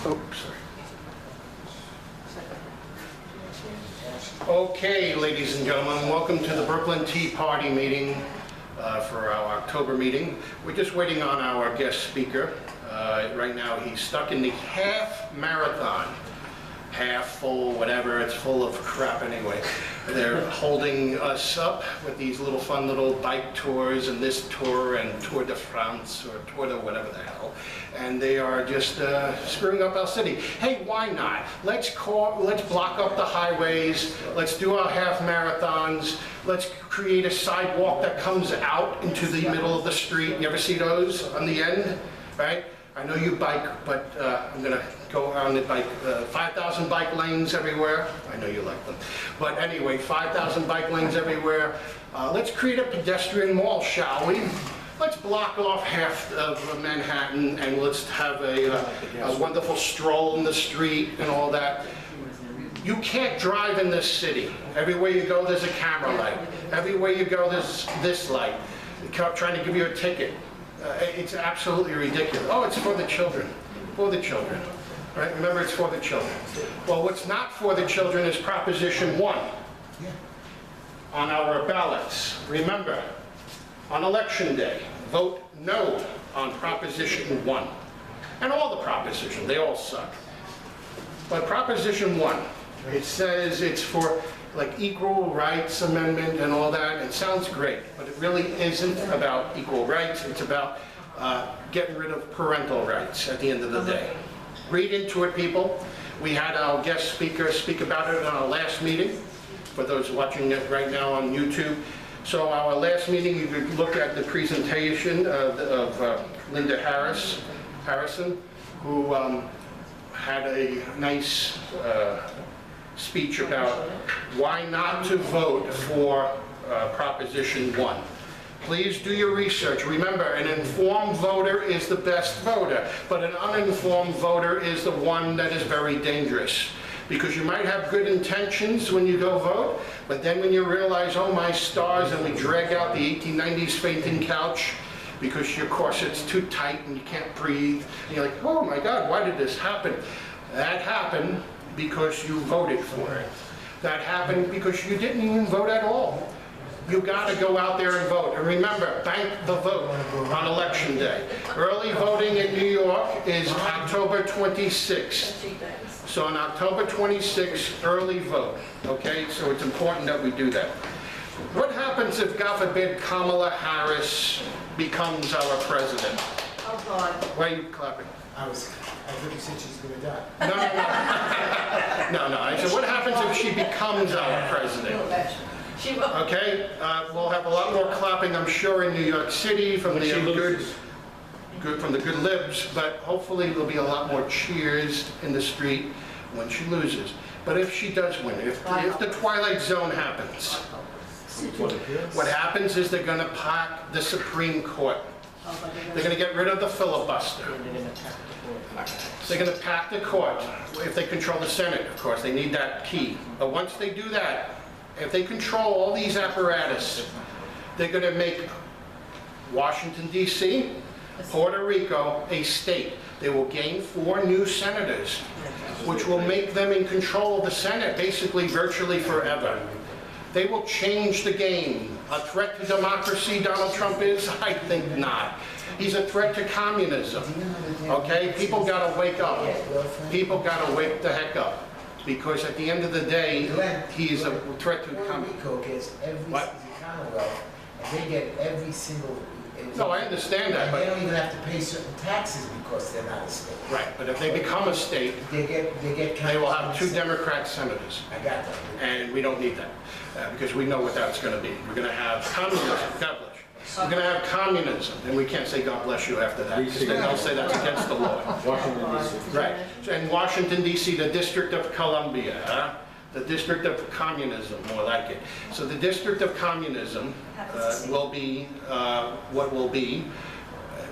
Oh, sorry. Okay, ladies and gentlemen, welcome to the Brooklyn Tea Party meeting for our October meeting. We're just waiting on our guest speaker. Right now, he's stuck in the half marathon. Half full, whatever, it's full of crap anyway. They're holding us up with these little fun little bike tours and this tour and Tour de France or Tour de whatever the hell. And they are just screwing up our city. Hey, why not? Let's block up the highways. Let's do our half marathons. Let's create a sidewalk that comes out into the middle of the street. You ever see those on the end, right? I know you bike, but I'm gonna go around the bike, 5,000 bike lanes everywhere. I know you like them. But anyway, 5,000 bike lanes everywhere. Let's create a pedestrian mall, shall we? Let's block off half of Manhattan and let's have a wonderful stroll in the street and all that. You can't drive in this city. Everywhere you go, there's a camera light. Everywhere you go, there's this light. They're trying to give you a ticket. It's absolutely ridiculous. Oh, it's for the children. For the children. Right? Remember, it's for the children. Well, what's not for the children is Proposition 1 on our ballots. Remember, on Election Day, vote no on Proposition 1. And all the propositions, they all suck. But Proposition 1, it says it's for like equal rights amendment and all that. It sounds great, but it really isn't about equal rights. It's about getting rid of parental rights at the end of the day. Read into it, people. We had our guest speaker speak about it on our last meeting, for those watching it right now on YouTube. So our last meeting, you could look at the presentation of Linda Harrison, who had a nice speech about why not to vote for Proposition 1. Please do your research. Remember, an informed voter is the best voter, but an uninformed voter is the one that is very dangerous. Because you might have good intentions when you go vote, but then when you realize, oh my stars, and we drag out the 1890s fainting couch because your corset's too tight and you can't breathe, and you're like, oh my God, why did this happen? That happened because you voted for it. That happened because you didn't even vote at all. You got to go out there and vote. And remember, bank the vote on Election Day. Early voting in New York is October 26th. So on October 26th, early vote. Okay, so it's important that we do that. What happens if, God forbid, Kamala Harris becomes our president? Oh God. Why are you clapping? I thought you said she's gonna die. No. I said, what happens if she becomes our president? She will. Okay, we'll have a lot more clapping, I'm sure, in New York City from the good libs, but hopefully there'll be a lot more cheers in the street when she loses. But if she does win, if the Twilight Zone happens, what happens is they're going to pack the Supreme Court. They're going to get rid of the filibuster. They're going to pack the court. If they control the Senate, of course, they need that key. But once they do that, if they control all these apparatus, they're going to make Washington, D.C., Puerto Rico a state. They will gain 4 new senators, which will make them in control of the Senate, basically virtually forever. They will change the game. A threat to democracy Donald Trump is? I think not. He's a threat to communism. Okay? People got to wake up. People got to wake the heck up. Because at the end of the day, he's a threat to communism. Puerto Rico gets every Commonwealth, and they get every single. No, I understand that, They but don't even have to pay certain taxes because they're not a state. right. But if they become a state, They get. they will have 2 Democrat senators, I got that. and we don't need that because we know what that's going to be. We're going to have communism. God bless you. We're going to have communism, and we can't say God bless you after that. Because then they'll say that's against the law. Washington, D.C. Right. And Washington, D.C., the District of Columbia, the District of Communism, more like it. So the District of Communism will be what will be,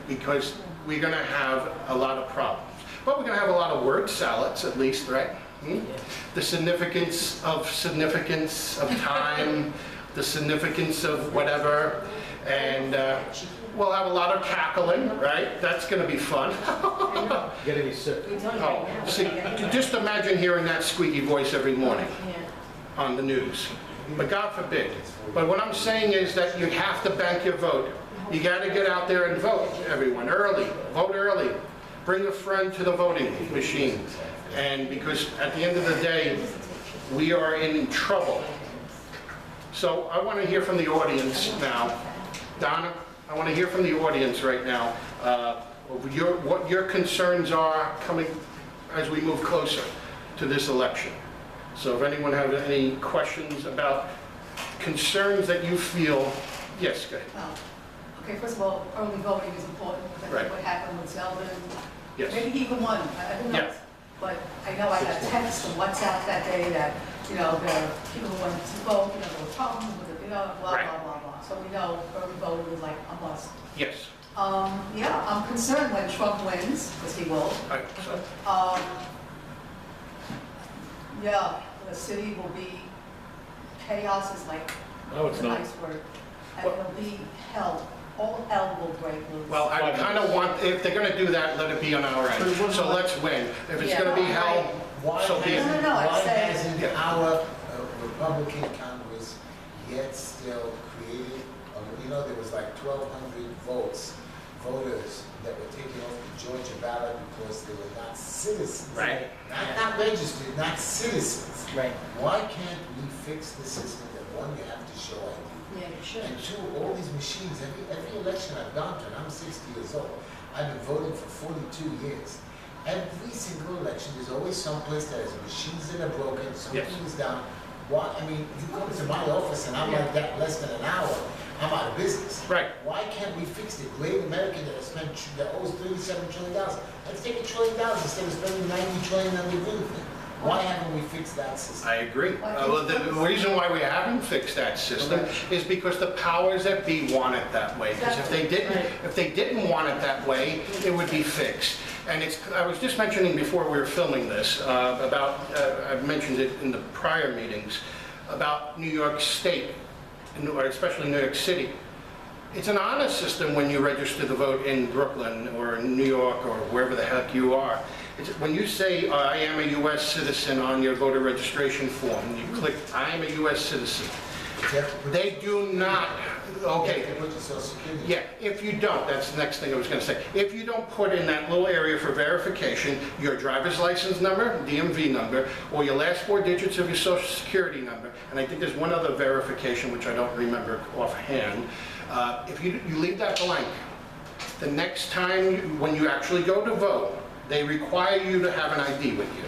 because we're going to have a lot of problems. But we're going to have a lot of word salads, at least, right? The significance of time, the significance of whatever, and We'll have a lot of cackling, right? That's gonna be fun. You're gonna be sick. We don't Oh, right now. see, just imagine hearing that squeaky voice every morning Yeah. on the news. But God forbid. But what I'm saying is that you have to bank your vote. You gotta get out there and vote, everyone, early. Vote early. Bring a friend to the voting machine. And because at the end of the day, we are in trouble. So I want to hear from the audience now. Donna, I want to hear from the audience right now. What your concerns are coming as we move closer to this election. So if anyone has any questions about concerns that you feel, yes, go ahead. Okay, first of all, early voting is important. Right. That's what happened with Zeldin. Yes. Maybe even one, who Yeah. knows? But I know I got texts and WhatsApp that day that, you know, the people who went to vote, you know, there were problems with it, you know, blah, Right. blah, blah, blah. So we know early voting is like a must. Yes. Yeah, I'm concerned when Trump wins, because he will. All right, so, Yeah, the city will be, chaos is like No, it's a not. nice word. And it'll be hell, all hell will break loose. well, I kind of want, if they're going to do that, let it be on our end. So let's win. If it's going to be hell, Why so be it. hasn't, No, why I said- hasn't Yeah. our Republican Congress yet still created, you know, there was like 1,200 voters that were taken off the Georgia ballot because they were not citizens. Right. Not registered, not citizens. Right. Why can't we fix the system that one, you have to show ID? Yeah, you should. And two, all these machines, every election I've gone to, and I'm 60 years old, I've been voting for 42 years. Every single election, there's always some place that has machines that are broken, something Yes. is down. Why, I mean, you come to my office and I'm like that less than an hour, I'm out of business. Right. Why can't we fix the great American that has spent, that owes $37 trillion? Let's take $1 trillion instead of spending $90 trillion on the green thing. Why haven't we fixed that system? I agree. Well, the reason why we haven't fixed that system is because the powers that be want it that way. Because if they didn't want it that way, it would be fixed. And I was just mentioning before we were filming this about, I've mentioned it in the prior meetings, about New York State, or especially New York City. It's an honor system when you register to vote in Brooklyn or in New York or wherever the heck you are. When you say, I am a U.S. citizen on your voter registration form, you click, I am a U.S. citizen. They do not, okay, You have to put your social security. yeah, if you don't, that's the next thing I was going to say. If you don't put in that little area for verification, your driver's license number, DMV number, or your last 4 digits of your social security number, and I think there's one other verification which I don't remember offhand, if you leave that blank, the next time when you actually go to vote, they require you to have an ID with you.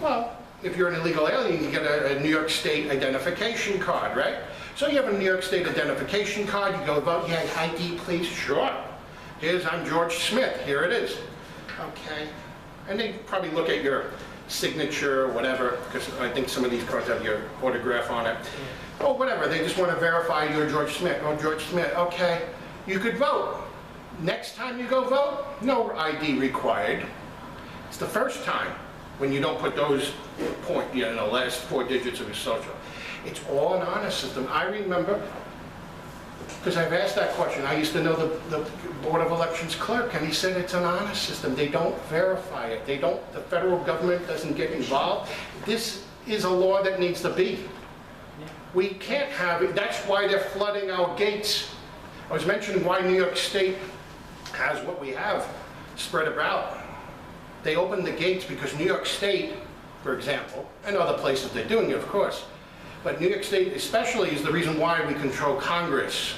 Well, if you're an illegal alien, you get a New York State identification card, right? So you have a New York State identification card, you go vote, yeah, ID please, sure. I'm George Smith, here it is. Okay, and they probably look at your signature or whatever, because I think some of these cards have your autograph on it. Oh, whatever, they just want to verify you're George Smith. Oh, George Smith, okay, you could vote. Next time you go vote, no ID required. It's the first time when you don't put those last 4 digits of your social. It's all an honor system. I remember, because I've asked that question, I used to know the Board of Elections clerk, and he said it's an honor system. They don't verify it. The federal government doesn't get involved. This is a law that needs to be. We can't have it. That's why they're flooding our gates. I was mentioning why New York State has what we have spread about. They opened the gates because New York State, for example, and other places they're doing it, of course, but New York State especially is the reason why we control Congress.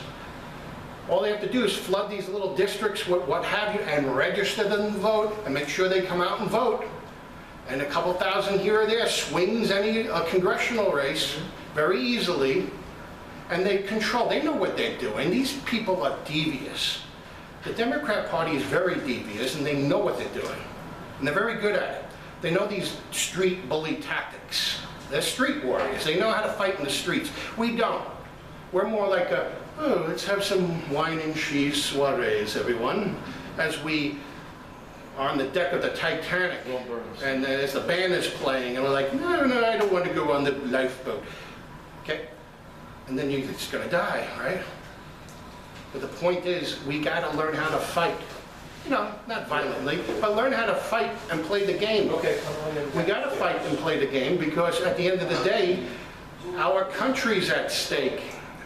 All they have to do is flood these little districts with what have you and register them to vote and make sure they come out and vote. And a couple thousand here or there swings a congressional race very easily, and they know what they're doing. These people are devious. The Democrat Party is very devious, and they know what they're doing. And they're very good at it. They know these street bully tactics. They're street warriors. They know how to fight in the streets. We don't. We're more like let's have some wine and cheese soirees, everyone, as we are on the deck of the Titanic. And as the band is playing, and we're like, no, I don't want to go on the lifeboat. Okay? And then you're just going to die, right? But the point is, we gotta learn how to fight. You know, not violently, but learn how to fight and play the game. Okay. We gotta fight and play the game because at the end of the day, our country's at stake.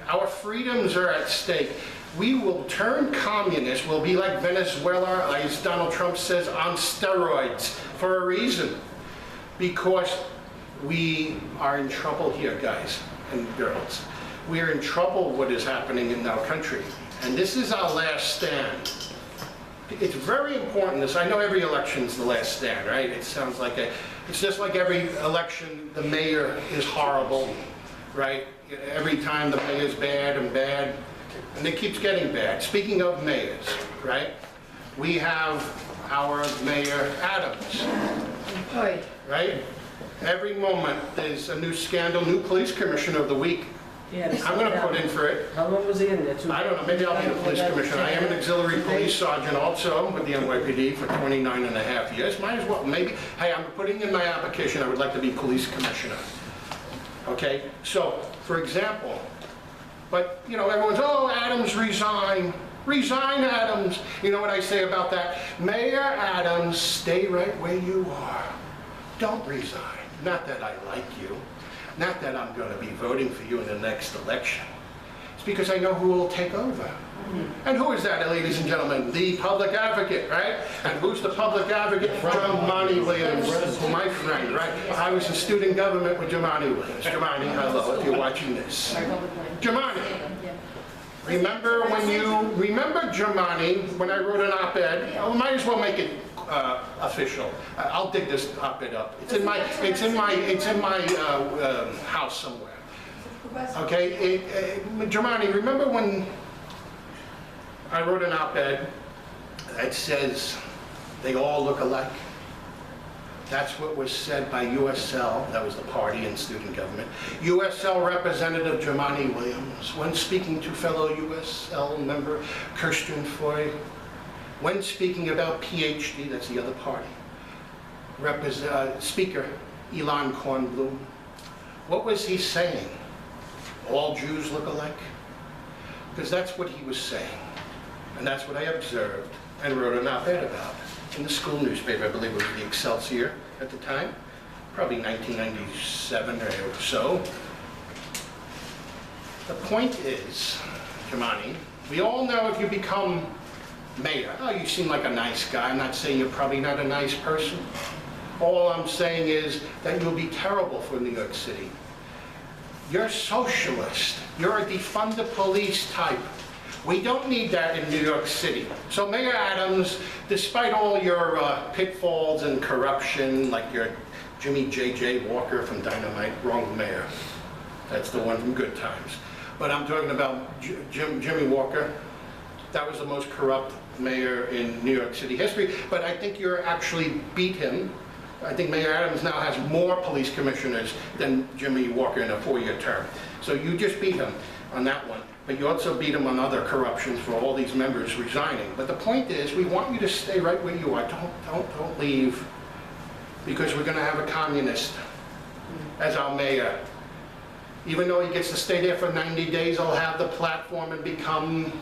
Our freedoms are at stake. We will turn communist. We'll be like Venezuela, as Donald Trump says, on steroids for a reason. Because we are in trouble here, guys and girls. We are in trouble with what is happening in our country. And this is our last stand. It's very important. This, I know every election's the last stand, right? It sounds like it's just like every election, the mayor is horrible, right? Every time the mayor's bad and bad, and it keeps getting bad. Speaking of mayors, right? We have our Mayor Adams, Oi. right? Every moment there's a new scandal, new police commissioner of the week. I'm gonna put in for it. How long was he in there? I don't know, maybe I'll be the police commissioner. I am an auxiliary police sergeant also with the NYPD for 29 and a half years. Might as well, maybe, hey, I'm putting in my application, I would like to be police commissioner. Okay, so, for example, but, you know, everyone's, oh, Adams resign. Resign, Adams. You know what I say about that? Mayor Adams, stay right where you are. Don't resign. Not that I like you. Not that I'm going to be voting for you in the next election. It's because I know who will take over. And who is that, ladies and gentlemen? The public advocate, right? And who's the public advocate? Jumaane Williams, my friend, right? I was in student government with Jumaane Williams. Jumaane, hello, if you're watching this. Jumaane, remember Jumaane, when I wrote an op-ed, I might as well make it official. I'll dig this op-ed up. It's in my house somewhere. Okay, Jumaane, remember when I wrote an op-ed that says they all look alike? That's what was said by USL, that was the party in student government. USL Representative Jumaane Williams, when speaking to fellow USL member Kirsten Foy, when speaking about PhD, that's the other party, Speaker Elon Kornblum, what was he saying? All Jews look alike? Because that's what he was saying. And that's what I observed and wrote an op-ed about in the school newspaper. I believe it was the Excelsior at the time, probably 1997 or so. The point is, Jumaane, we all know if you become mayor, oh, you seem like a nice guy. I'm not saying you're probably not a nice person. All I'm saying is that you'll be terrible for New York City. You're socialist. You're a defund the police type. We don't need that in New York City. So Mayor Adams, despite all your pitfalls and corruption, like your Jimmy J.J. Walker from Dynamite, wrong mayor. That's the one from Good Times. But I'm talking about Jimmy Walker. That was the most corrupt mayor in New York City history. But I think you actually beat him. I think Mayor Adams now has more police commissioners than Jimmy Walker in a 4-year term. So you just beat him on that one. But you also beat him on other corruptions for all these members resigning. But the point is, we want you to stay right where you are. Don't leave, because we're going to have a communist as our mayor. Even though he gets to stay there for 90 days, he'll have the platform and become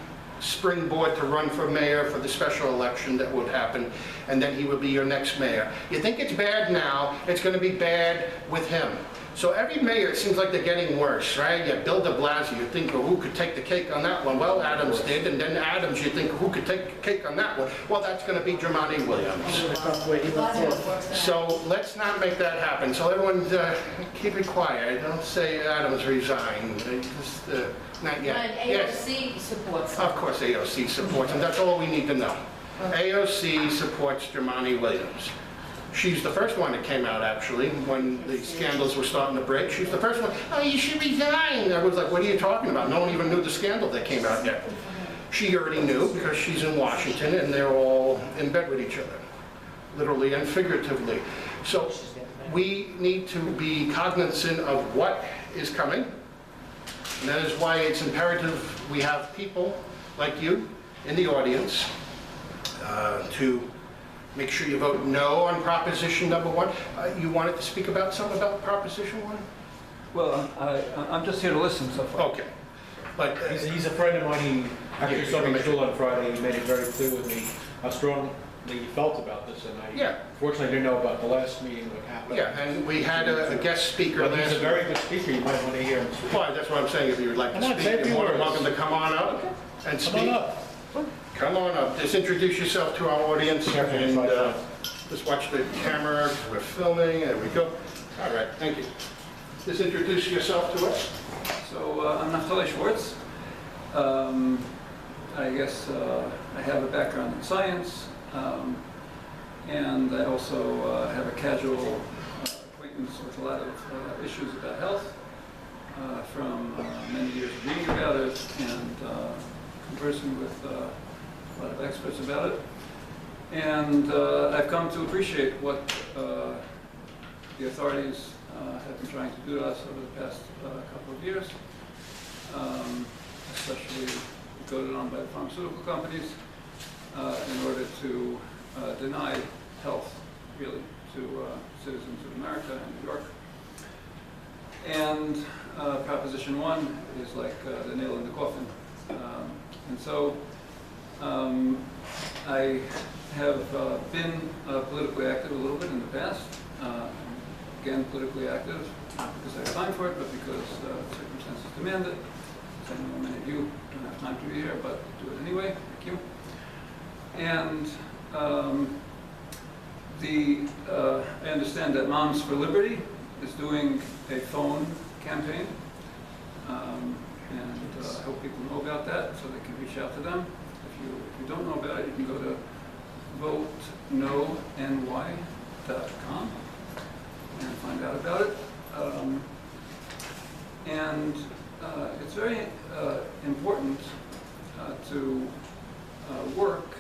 springboard to run for mayor for the special election that would happen, and then he would be your next mayor. You think it's bad now, it's going to be bad with him. So every mayor, it seems like they're getting worse, right? You have Bill de Blasio, you think, well, who could take the cake on that one? Well, Adams did, and then Adams, you think, who could take the cake on that one? Well, that's going to be Jumaane Williams. So let's not make that happen. So everyone, keep it quiet. Don't say Adams resigned. Just, not yet. And Yes. AOC supports him. Of course AOC supports him. That's all we need to know. AOC supports Jumaane Williams. She's the first one that came out, actually, when the scandals were starting to break. She's the first one, oh, you should resign. I was like, what are you talking about? No one even knew the scandal that came out yet. She already knew because she's in Washington and they're all in bed with each other, literally and figuratively. So we need to be cognizant of what is coming. And that is why it's imperative we have people like you in the audience to make sure you vote no on Proposition number 1. You wanted to speak about something about Proposition 1? Well, I'm just here to listen so far. Okay. But He's a friend of mine. Actually, saw me in school on Friday, he made it very clear with me how strongly he felt about this, and Yeah. fortunately didn't know about the last meeting that happened. Yeah, and we had a guest speaker But he's last a very good speaker, you might want to hear him speak. Well, that's what I'm saying, if you would like to Come on, speak, say a you're few more than words. welcome to come on up and Come speak. on up. Come on up, just introduce yourself to our audience, Careful, and slide just watch the camera, we're filming, there we go. All right, thank you. Just introduce yourself to us. So I'm Naftali Schwartz. I guess I have a background in science, and I also have a casual acquaintance with a lot of issues about health from many years of reading about it and conversing with a lot of experts about it. And I've come to appreciate what the authorities have been trying to do to us over the past couple of years, especially goaded on by the pharmaceutical companies in order to deny health, really, to citizens of America and New York. And Proposition 1 is like the nail in the coffin. And so I have been politically active a little bit in the past. Again, politically active, not because I have time for it, but because circumstances demand it. I know many of you don't have time to be here, but do it anyway. Thank you. And I understand that Moms for Liberty is doing a phone campaign, and I hope people know about that so they can reach out to them. If you don't know about it, you can go to votenoNY.com and find out about it. And it's very important to work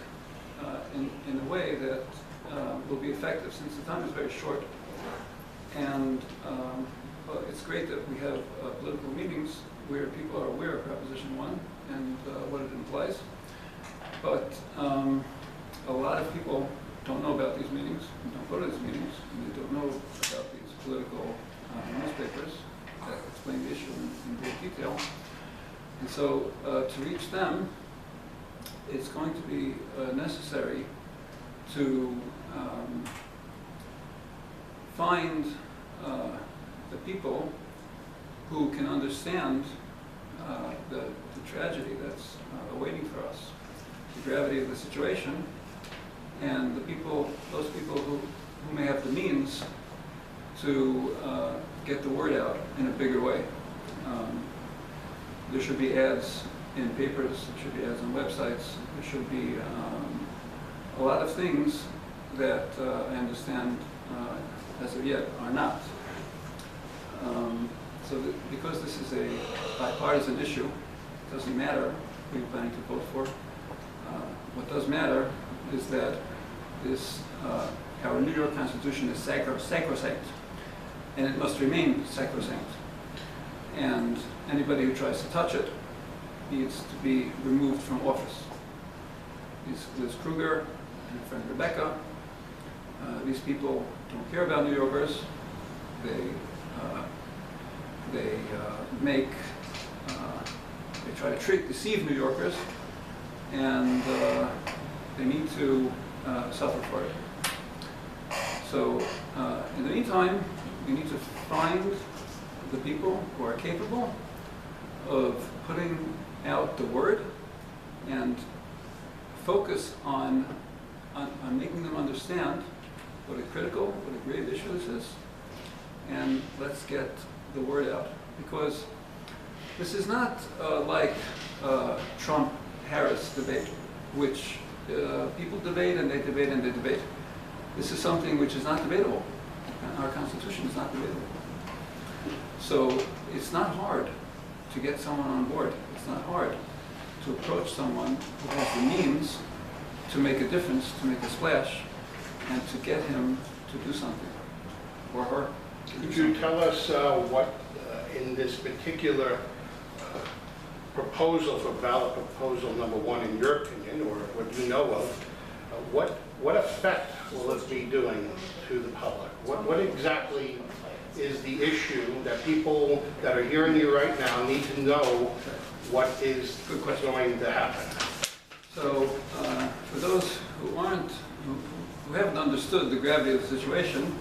in a way that will be effective, since the time is very short. And it's great that we have political meetings where people are aware of Proposition 1 and what it implies. But a lot of people don't know about these meetings, and don't go to these meetings, and they don't know about these political newspapers that explain the issue in great detail. And so to reach them, it's going to be necessary to find the people who can understand the tragedy that's awaiting for us, the gravity of the situation, and those people who may have the means to get the word out in a bigger way. There should be ads in papers, there should be ads on websites, there should be a lot of things that I understand as of yet are not. Because this is a bipartisan issue, it doesn't matter who you're planning to vote for. What does matter is that our New York Constitution is sacrosanct, and it must remain sacrosanct. And anybody who tries to touch it needs to be removed from office. Liz Kruger and her friend Rebecca, these people don't care about New Yorkers. They try to deceive New Yorkers, and they need to suffer for it. So in the meantime, we need to find the people who are capable of putting out the word and focus on making them understand what a critical, what a grave issue this is, and let's get the word out. Because this is not like Trump-Harris debate, which people debate and they debate and they debate. This is something which is not debatable. Our Constitution is not debatable. So it's not hard to get someone on board. It's not hard to approach someone who has the means to make a difference, to make a splash, and to get him to do something, or her. Could you tell us what, in this particular proposal for ballot proposal number 1, in your opinion, or what you know of, what effect will this be doing to the public? What exactly is the issue that people that are hearing you right now need to know what is Good question. going to happen. So, for those who haven't understood the gravity of the situation,